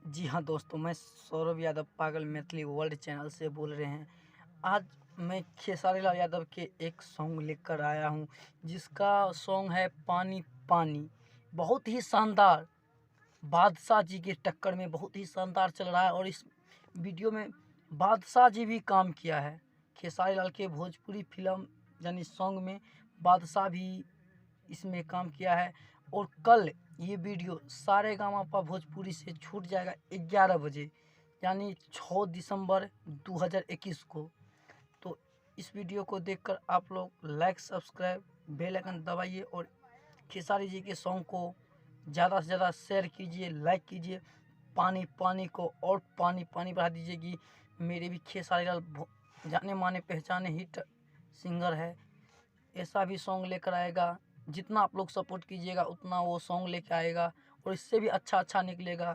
जी हाँ दोस्तों, मैं सौरभ यादव पागल मैथिली वर्ल्ड चैनल से बोल रहे हैं। आज मैं खेसारी लाल यादव के एक सॉन्ग लेकर आया हूँ, जिसका सॉन्ग है पानी पानी। बहुत ही शानदार, बादशाह जी के टक्कर में बहुत ही शानदार चल रहा है। और इस वीडियो में बादशाह जी भी काम किया है। खेसारी लाल के भोजपुरी फिल्म यानी सॉन्ग में बादशाह भी इसमें काम किया है। और कल ये वीडियो सारेगामापा भोजपुरी से छूट जाएगा 11 बजे, यानी 6 दिसंबर 2021 को। तो इस वीडियो को देखकर आप लोग लाइक, सब्सक्राइब, बेल आइकन दबाइए और खेसारी जी के सॉन्ग को ज़्यादा से ज़्यादा शेयर कीजिए, लाइक कीजिए। पानी पानी को और पानी पानी बढ़ा दीजिए कि मेरे भी खेसारी लाल जाने माने पहचाने हिट सिंगर है। ऐसा भी सॉन्ग लेकर आएगा। जितना आप लोग सपोर्ट कीजिएगा उतना वो सॉन्ग लेकर आएगा और इससे भी अच्छा अच्छा निकलेगा।